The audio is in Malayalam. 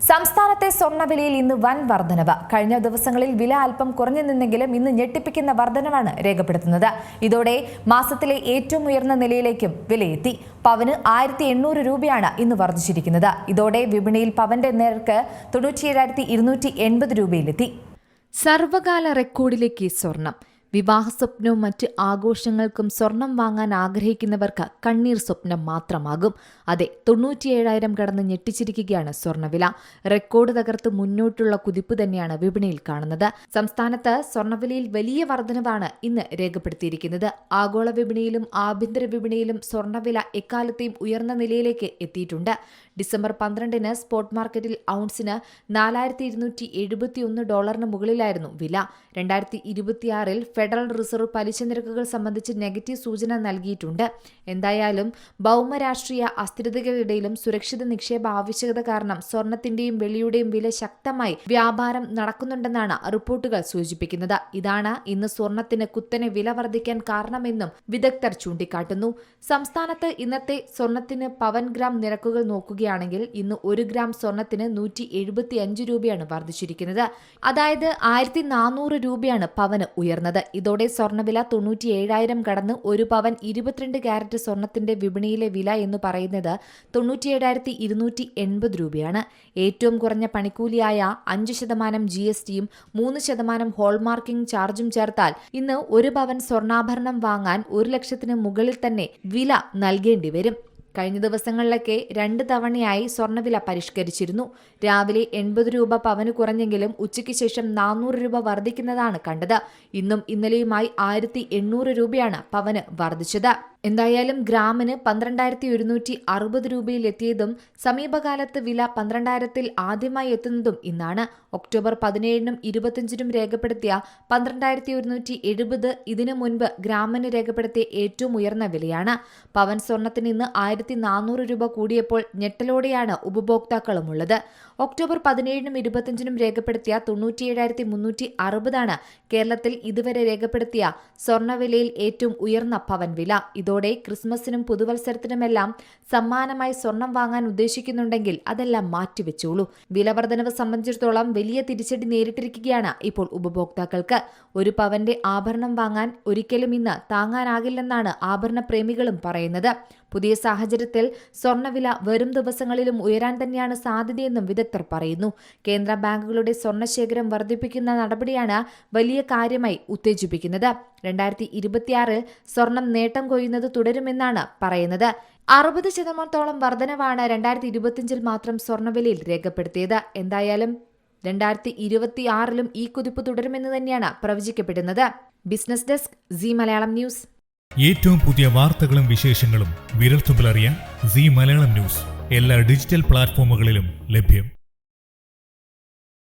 സംസ്ഥാനത്തെ സ്വർണ്ണവിലയിൽ ഇന്ന് വൻ വർധനവ്. കഴിഞ്ഞ ദിവസങ്ങളിൽ വില അല്പം കുറഞ്ഞു നിന്നെങ്കിലും ഇന്ന് ഞെട്ടിപ്പിക്കുന്ന വർധനവാണ് രേഖപ്പെടുത്തുന്നത്. ഇതോടെ മാസത്തിലെ ഏറ്റവും ഉയർന്ന നിലയിലേക്കും വിലയെത്തി. പവന് 1800 രൂപയാണ് ഇന്ന് വർദ്ധിച്ചിരിക്കുന്നത്. ഇതോടെ വിപണിയിൽ പവന്റെ നിരക്ക് 97,280 രൂപയിലെത്തി. സർവകാല റെക്കോർഡിലേക്ക് സ്വർണം. വിവാഹ സ്വപ്നവും മറ്റ് ആഘോഷങ്ങൾക്കും സ്വർണം വാങ്ങാൻ ആഗ്രഹിക്കുന്നവർക്ക് കണ്ണീർ സ്വപ്നം മാത്രമാകും. അതെ, 97,000 കടന്ന് ഞെട്ടിച്ചിരിക്കുകയാണ് സ്വർണ്ണവില. റെക്കോർഡ് തകർത്ത് മുന്നോട്ടുള്ള കുതിപ്പ് തന്നെയാണ് വിപണിയിൽ കാണുന്നത്. സംസ്ഥാനത്ത് സ്വർണ്ണവിലയിൽ വലിയ വർധനവാണ് ഇന്ന് രേഖപ്പെടുത്തിയിരിക്കുന്നത്. ആഗോള വിപണിയിലും ആഭ്യന്തര വിപണിയിലും സ്വർണ്ണവില എക്കാലത്തെയും ഉയർന്ന നിലയിലേക്ക് എത്തിയിട്ടുണ്ട്. ഡിസംബർ 12-ന് സ്പോട്ട് മാർക്കറ്റിൽ ഔൺസിന് $4,271 മുകളിലായിരുന്നു വില. 2026-ൽ ഫെഡറൽ റിസർവ് പലിശ നിരക്കുകൾ സംബന്ധിച്ച് നെഗറ്റീവ് സൂചന നൽകിയിട്ടുണ്ട്. എന്തായാലും ഭൗമരാഷ്ട്രീയ അസ്ഥിരതകൾക്കിടയിലും സുരക്ഷിത നിക്ഷേപ ആവശ്യകത കാരണം സ്വർണത്തിന്റെയും വെള്ളിയുടെയും വില ശക്തമായി വ്യാപാരം നടക്കുന്നുണ്ടെന്നാണ് റിപ്പോർട്ടുകൾ സൂചിപ്പിക്കുന്നത്. ഇതാണ് ഇന്ന് സ്വർണത്തിന് കുത്തനെ വില വർദ്ധിക്കാൻ കാരണമെന്നും വിദഗ്ധർ ചൂണ്ടിക്കാട്ടുന്നു. സംസ്ഥാനത്ത് ഇന്നത്തെ സ്വർണത്തിന് പവൻ ഗ്രാം നിരക്കുകൾ നോക്കുകയാണെങ്കിൽ ഇന്ന് 1 ഗ്രാം സ്വർണത്തിന് 175 രൂപയാണ് വർദ്ധിച്ചിരിക്കുന്നത്. അതായത് 1400 രൂപയാണ് പവന് ഉയർന്നത്. ഇതോടെ സ്വർണ്ണവില 97,000 കടന്ന് 1 പവൻ 22 കാരറ്റ് സ്വർണത്തിന്റെ വിപണിയിലെ വില എന്ന് പറയുന്നത് 97,280 രൂപയാണ്. ഏറ്റവും കുറഞ്ഞ പണിക്കൂലിയായ 5% GSTയും 3% ഹോൾമാർക്കിംഗ് ചാർജും ചേർത്താൽ ഇന്ന് 1 പവൻ സ്വർണ്ണാഭരണം വാങ്ങാൻ 1 ലക്ഷത്തിന് മുകളിൽ തന്നെ വില നൽകേണ്ടി വരും. കഴിഞ്ഞ ദിവസങ്ങളിലൊക്കെ 2 തവണയായി സ്വർണ്ണവില പരിഷ്കരിച്ചിരുന്നു. രാവിലെ 80 രൂപ പവന് കുറഞ്ഞെങ്കിലും ഉച്ചയ്ക്ക് ശേഷം 400 രൂപ വർദ്ധിക്കുന്നതാണ് കണ്ടത്. ഇന്നും ഇന്നലെയുമായി 1,800 രൂപയാണ് പവന് വർദ്ധിച്ചത്. എന്തായാലും ഗ്രാമിന് 12,160 രൂപയിൽ എത്തിയതും സമീപകാലത്ത് വില 12,000-ൽ ആദ്യമായി എത്തുന്നതും ഇന്നാണ്. ഒക്ടോബർ 17-നും 25-നും രേഖപ്പെടുത്തിയ 12,170 ഇതിനു മുൻപ് ഗ്രാമിന് രേഖപ്പെടുത്തിയ ഏറ്റവും ഉയർന്ന വിലയാണ്. പവൻ സ്വർണത്തിന് ഇന്ന് 1,400 രൂപ കൂടിയപ്പോൾ ഞെട്ടലോടെയാണ് ഉപഭോക്താക്കളുമുള്ളത്. ഒക്ടോബർ 17-നും 25-നും രേഖപ്പെടുത്തിയ 97,360 കേരളത്തിൽ ഇതുവരെ രേഖപ്പെടുത്തിയ സ്വർണ്ണവിലയിൽ ഏറ്റവും ഉയർന്ന പവൻ വില. ഇതോടെ ക്രിസ്മസിനും പുതുവത്സരത്തിനുമെല്ലാം സമ്മാനമായി സ്വർണം വാങ്ങാൻ ഉദ്ദേശിക്കുന്നുണ്ടെങ്കിൽ അതെല്ലാം മാറ്റിവെച്ചോളൂ. വിലവർധനവ് സംബന്ധിച്ചിടത്തോളം വലിയ തിരിച്ചടി നേരിട്ടിരിക്കുകയാണ് ഇപ്പോൾ ഉപഭോക്താക്കൾക്ക്. 1 പവന്റെ ആഭരണം വാങ്ങാൻ ഒരിക്കലും ഇന്ന് താങ്ങാനാകില്ലെന്നാണ് ആഭരണ പ്രേമികളും പറയുന്നത്. പുതിയ സാഹചര്യത്തിൽ സ്വർണ്ണവില വരും ദിവസങ്ങളിലും ഉയരാൻ തന്നെയാണ് സാധ്യതയെന്നും വിദഗ്ധർ പറയുന്നു. കേന്ദ്ര ബാങ്കുകളുടെ സ്വർണ്ണശേഖരം വർദ്ധിപ്പിക്കുന്ന നടപടിയാണ് വലിയ കാര്യമായി ഉത്തേജിപ്പിക്കുന്നത്. 2026-ൽ സ്വർണം നേട്ടം കൊയ്യുന്നത് തുടരുമെന്നാണ് പറയുന്നത്. 60% വർധനവാണ് 2025-ൽ മാത്രം സ്വർണ്ണവിലയിൽ രേഖപ്പെടുത്തിയത്. എന്തായാലും 2026-ലും ഈ കുതിപ്പ് തുടരുമെന്ന് തന്നെയാണ് പ്രവചിക്കപ്പെടുന്നത്. Business desk, Zee Malayalam news. ഏറ്റവും പുതിയ വാർത്തകളും വിശേഷങ്ങളും വിരൽത്തുമ്പിലറിയാൻ സി മലയാളം ന്യൂസ് എല്ലാ ഡിജിറ്റൽ പ്ലാറ്റ്ഫോമുകളിലും ലഭ്യം.